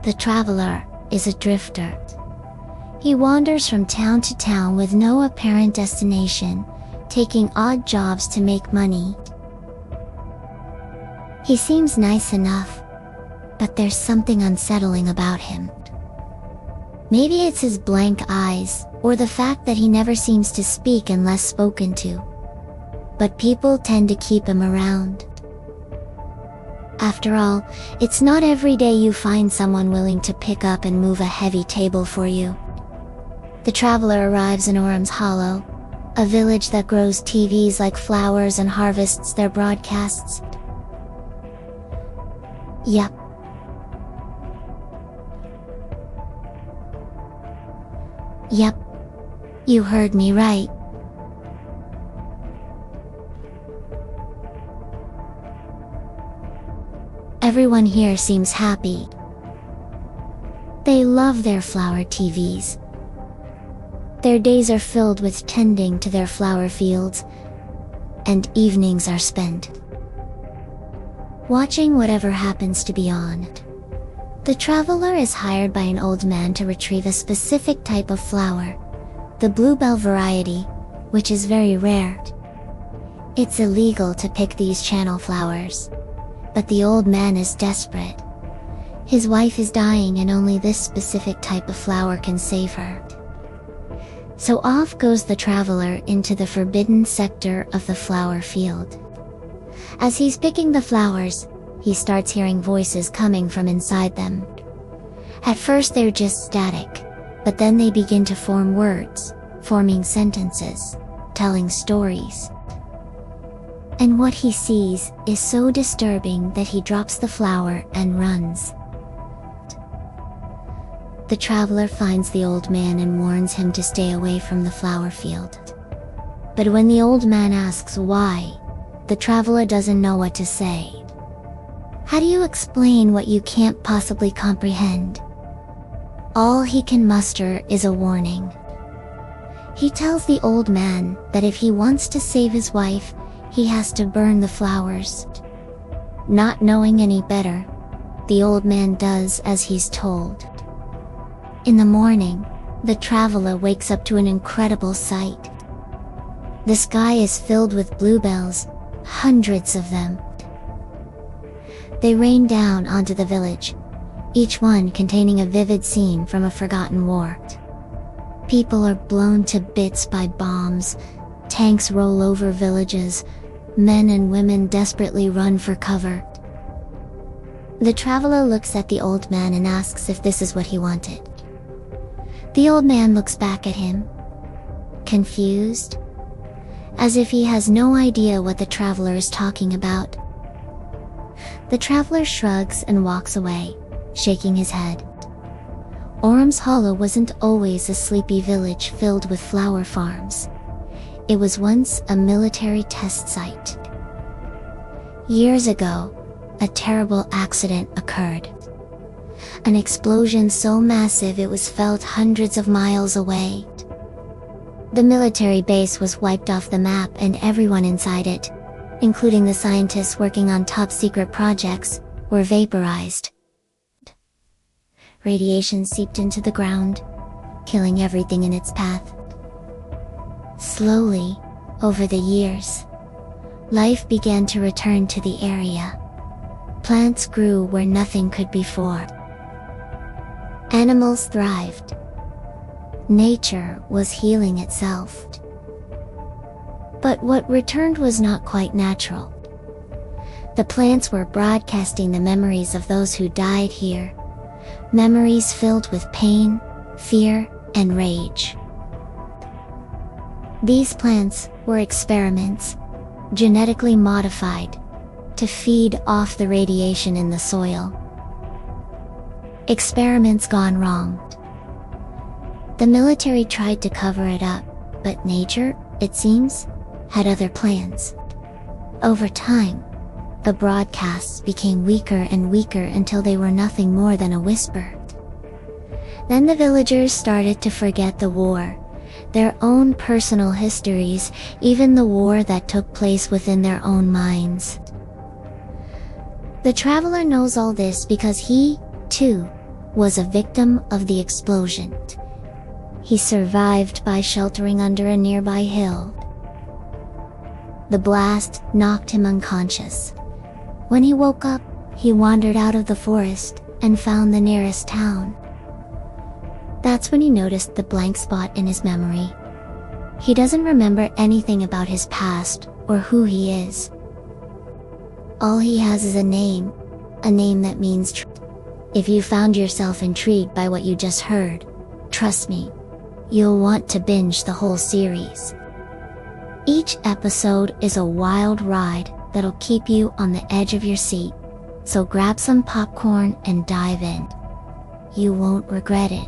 The traveler is a drifter. He wanders from town to town with no apparent destination, taking odd jobs to make money. He seems nice enough, but there's something unsettling about him. Maybe it's his blank eyes, or the fact that he never seems to speak unless spoken to. But people tend to keep him around. After all, it's not every day you find someone willing to pick up and move a heavy table for you. The traveler arrives in Orum's Hollow, a village that grows TVs like flowers and harvests their broadcasts. Yep. Yep. You heard me right. Everyone here seems happy. They love their flower TVs. Their days are filled with tending to their flower fields, and evenings are spent watching whatever happens to be on. The traveler is hired by an old man to retrieve a specific type of flower, the bluebell variety, which is very rare. It's illegal to pick these channel flowers, but the old man is desperate. His wife is dying and only this specific type of flower can save her. So off goes the traveler into the forbidden sector of the flower field. As he's picking the flowers, he starts hearing voices coming from inside them. At first they're just static, but then they begin to form words, forming sentences, telling stories. And what he sees is so disturbing that he drops the flower and runs. The traveler finds the old man and warns him to stay away from the flower field. But when the old man asks why, the traveler doesn't know what to say. How do you explain what you can't possibly comprehend? All he can muster is a warning. He tells the old man that if he wants to save his wife, he has to burn the flowers. Not knowing any better, the old man does as he's told. In the morning, the traveler wakes up to an incredible sight. The sky is filled with bluebells, hundreds of them. They rain down onto the village, each one containing a vivid scene from a forgotten war. People are blown to bits by bombs, tanks roll over villages, men and women desperately run for cover. The traveler looks at the old man and asks if this is what he wanted. The old man looks back at him, confused, as if he has no idea what the traveler is talking about. The traveler shrugs and walks away, shaking his head. Orum's Hollow wasn't always a sleepy village filled with flower farms. It was once a military test site. Years ago, a terrible accident occurred. An explosion so massive it was felt hundreds of miles away. The military base was wiped off the map and everyone inside it, including the scientists working on top-secret projects, were vaporized. Radiation seeped into the ground, killing everything in its path. Slowly, over the years, life began to return to the area. Plants grew where nothing could before. Animals thrived. Nature was healing itself. But what returned was not quite natural. The plants were broadcasting the memories of those who died here, memories filled with pain, fear, and rage. These plants were experiments, genetically modified, to feed off the radiation in the soil. Experiments gone wrong. The military tried to cover it up, but nature, it seems, had other plans. Over time, the broadcasts became weaker and weaker until they were nothing more than a whisper. Then the villagers started to forget the war, their own personal histories, even the war that took place within their own minds. The traveler knows all this because he, too, was a victim of the explosion. He survived by sheltering under a nearby hill. The blast knocked him unconscious. When he woke up, he wandered out of the forest and found the nearest town. That's when he noticed the blank spot in his memory. He doesn't remember anything about his past or who he is. All he has is a name that means truth. If you found yourself intrigued by what you just heard, trust me, you'll want to binge the whole series. Each episode is a wild ride that'll keep you on the edge of your seat, so grab some popcorn and dive in. You won't regret it.